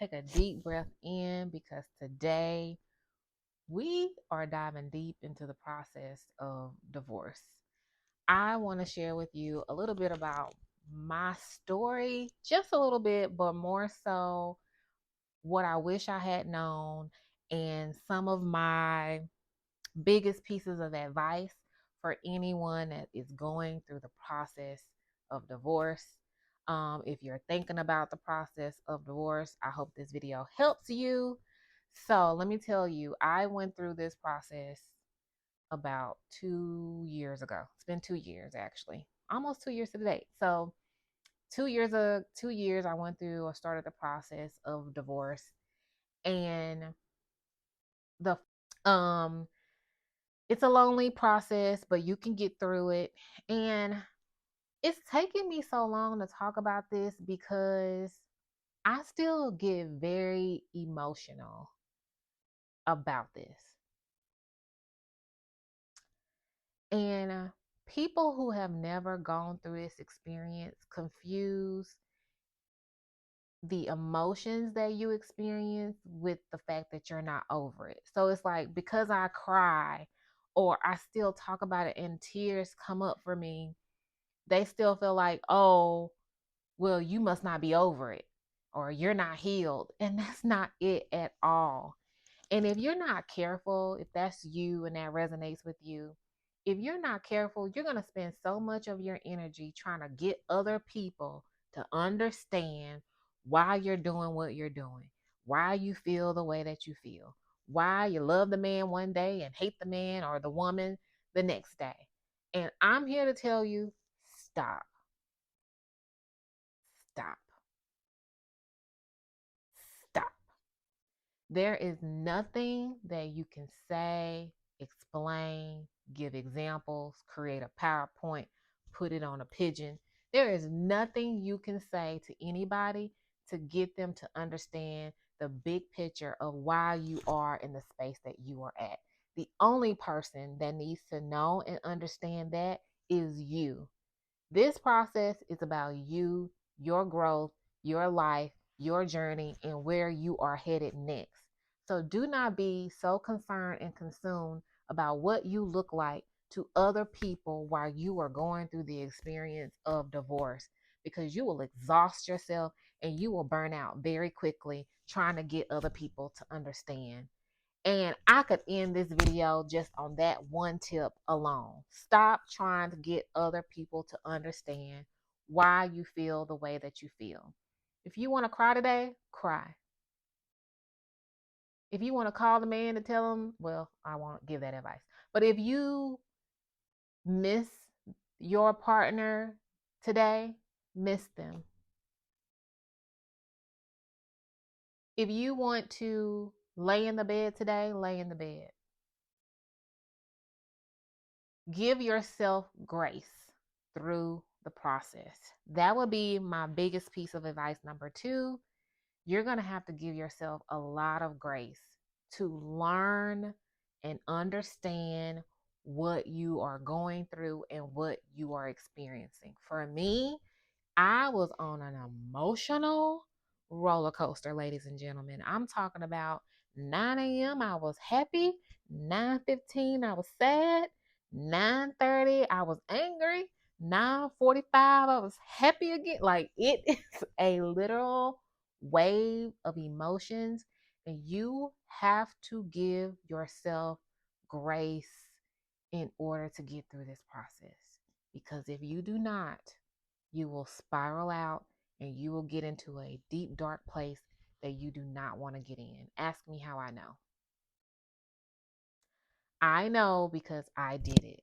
take a deep breath in because today we are diving deep into the process of divorce. I want to share with you a little bit about my story, just a little bit, but more so what I wish I had known and some of my biggest pieces of advice for anyone that is going through the process of divorce. If you're thinking about the process of divorce, I hope this video helps you. So, let me tell you, I went through this process about 2 years ago. It's been 2 years actually, almost 2 years to the date. So, 2 years I went through or started the process of divorce, and the um it's a lonely process, but you can get through it. And it's taken me so long to talk about this because I still get very emotional about this. And people who have never gone through this experience confuse the emotions that you experience with the fact that you're not over it. So it's like, because I cry or I still talk about it and tears come up for me, they still feel like, oh, well, you must not be over it or you're not healed. And that's not it at all. And if you're not careful, if that's you and that resonates with you, if you're not careful, you're going to spend so much of your energy trying to get other people to understand why you're doing what you're doing, why you feel the way that you feel, why you love the man one day and hate the man or the woman the next day. And I'm here to tell you, stop, stop, stop. There is nothing that you can say, explain, give examples, create a PowerPoint, put it on a pigeon. There is nothing you can say to anybody to get them to understand the big picture of why you are in the space that you are at. The only person that needs to know and understand that is you. This process is about you, your growth, your life, your journey, and where you are headed next. So do not be so concerned and consumed about what you look like to other people while you are going through the experience of divorce, because you will exhaust yourself and you will burn out very quickly trying to get other people to understand. And I could end this video just on that one tip alone. Stop trying to get other people to understand why you feel the way that you feel. If you want to cry today, cry. If you want to call the man to tell him, well, I won't give that advice. But if you miss your partner today, miss them. If you want to lay in the bed today, lay in the bed. Give yourself grace through the process. That would be my biggest piece of advice. Number two, you're going to have to give yourself a lot of grace to learn and understand what you are going through and what you are experiencing. For me, I was on an emotional roller coaster, ladies and gentlemen. I'm talking about 9 a.m. I was happy, 9:15 I was sad, 9:30 I was angry, 9:45 I was happy again. Like, it is a literal wave of emotions, and you have to give yourself grace in order to get through this process. Because if you do not, you will spiral out and you will get into a deep, dark place that you do not want to get in. Ask me how I know. I know because I did it.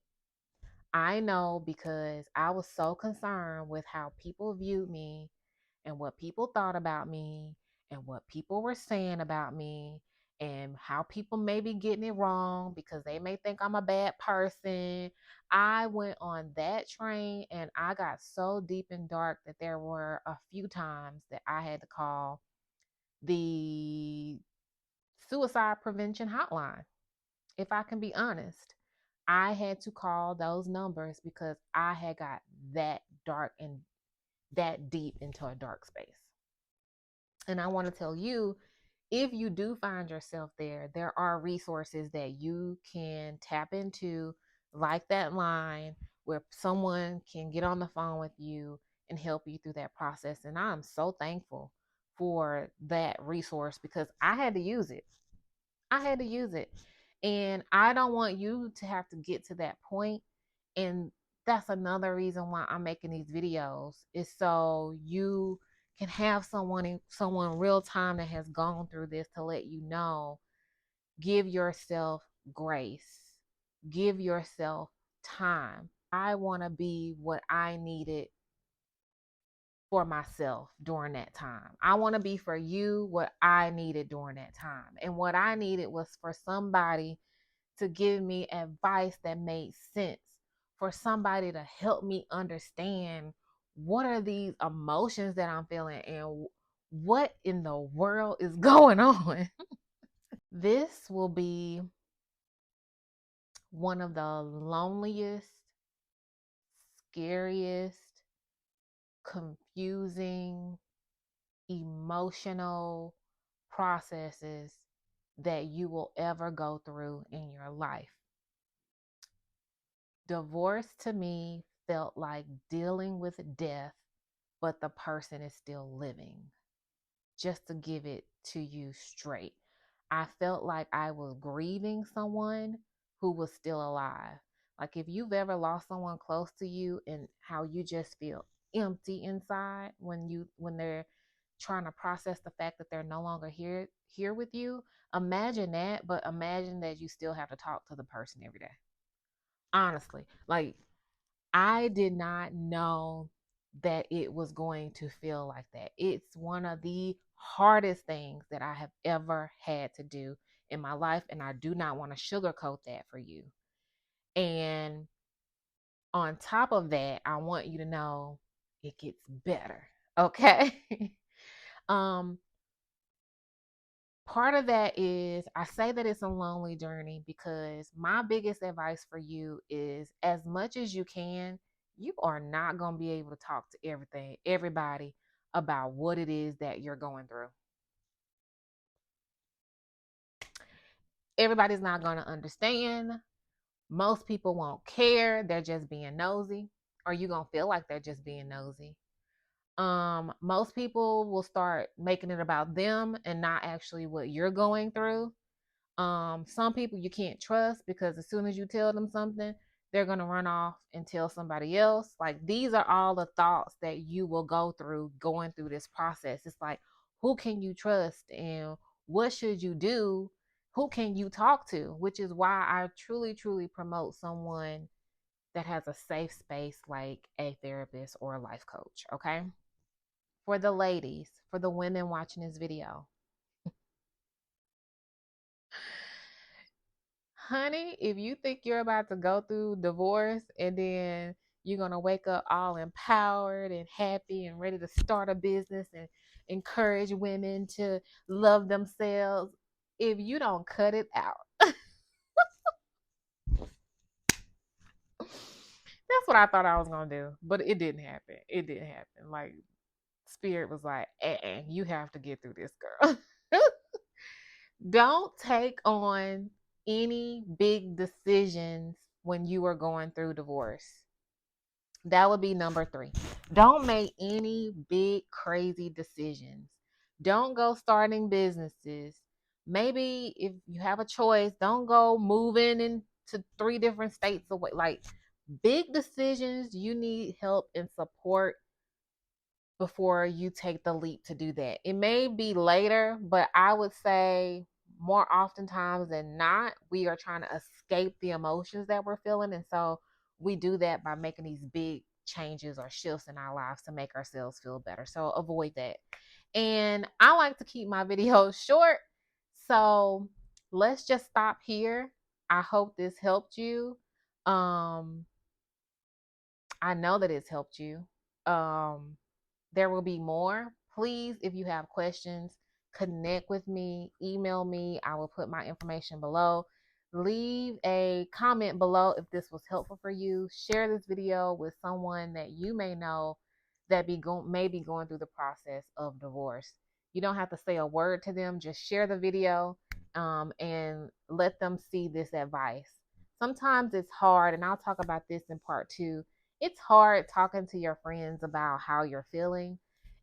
I know because I was so concerned with how people viewed me and what people thought about me and what people were saying about me and how people may be getting it wrong because they may think I'm a bad person. I went on that train and I got so deep and dark that there were a few times that I had to call the suicide prevention hotline. If I can be honest, I had to call those numbers because I had got that dark and that deep into a dark space. And I want to tell you, if you do find yourself there, there are resources that you can tap into, like that line where someone can get on the phone with you and help you through that process. And I'm so thankful for that resource because I had to use it. I had to use it. And I don't want you to have to get to that point. And that's another reason why I'm making these videos, is so you can have someone real time that has gone through this to let you know. Give yourself grace. Give yourself time. I want to be what I needed for myself during that time. I want to be for you what I needed during that time. And what I needed was for somebody to give me advice that made sense, for somebody to help me understand what are these emotions that I'm feeling and what in the world is going on. This will be one of the loneliest, scariest, confusing, emotional processes that you will ever go through in your life. Divorce to me felt like dealing with death, but the person is still living. Just to give it to you straight, I felt like I was grieving someone who was still alive. Like if you've ever lost someone close to you and how you just feel empty inside when they're trying to process the fact that they're no longer here with you. Imagine that, but imagine that you still have to talk to the person every day. Honestly, like I did not know that it was going to feel like that. It's one of the hardest things that I have ever had to do in my life, and I do not want to sugarcoat that for you. And on top of that, I want you to know it gets better. Okay? um Part of that is, I say that it's a lonely journey because my biggest advice for you is, as much as you can, you are not going to be able to talk to everybody about what it is that you're going through. Everybody's not going to understand. Most people won't care. They're just being nosy, or you're going to feel like they're just being nosy. Most people will start making it about them and not actually what you're going through. Some people you can't trust because as soon as you tell them something, they're going to run off and tell somebody else. Like, these are all the thoughts that you will go through going through this process. It's like, who can you trust and what should you do? Who can you talk to? Which is why I truly, truly promote someone that has a safe space like a therapist or a life coach. Okay. For the ladies, for the women watching this video, honey, if you think you're about to go through divorce and then you're going to wake up all empowered and happy and ready to start a business and encourage women to love themselves, if you don't cut it out, that's what I thought I was going to do. But it didn't happen. It didn't happen. Like, Spirit was like, you have to get through this, girl. Don't take on any big decisions when you are going through divorce. That would be number 3. Don't make any big, crazy decisions. Don't go starting businesses. Maybe if you have a choice, don't go moving into 3 different states away. Like, big decisions, you need help and support before you take the leap to do that. It may be later, but I would say more oftentimes than not, we are trying to escape the emotions that we're feeling. And so we do that by making these big changes or shifts in our lives to make ourselves feel better. So avoid that. And I like to keep my videos short. So let's just stop here. I hope this helped you. I know that it's helped you. There will be more. Please, if you have questions, connect with me, email me. I will put my information below. Leave a comment below if this was helpful for you. Share this video with someone that you may know that may be going through the process of divorce. You don't have to say a word to them. Just share the video and let them see this advice. Sometimes it's hard, and I'll talk about this in part 2. It's hard talking to your friends about how you're feeling.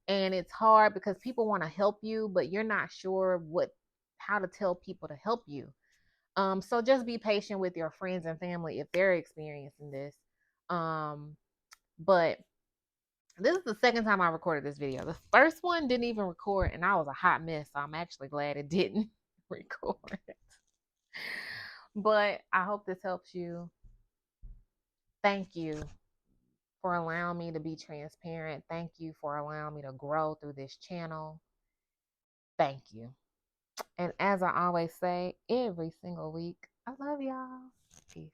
And it's hard because people want to help you, but you're not sure how to tell people to help you. So just be patient with your friends and family if they're experiencing this. But this is the second time I recorded this video. The first one didn't even record, and I was a hot mess. So I'm actually glad it didn't record. But I hope this helps you. Thank you for allowing me to be transparent. Thank you for allowing me to grow through this channel. Thank you. And as I always say every single week, I love y'all. Peace.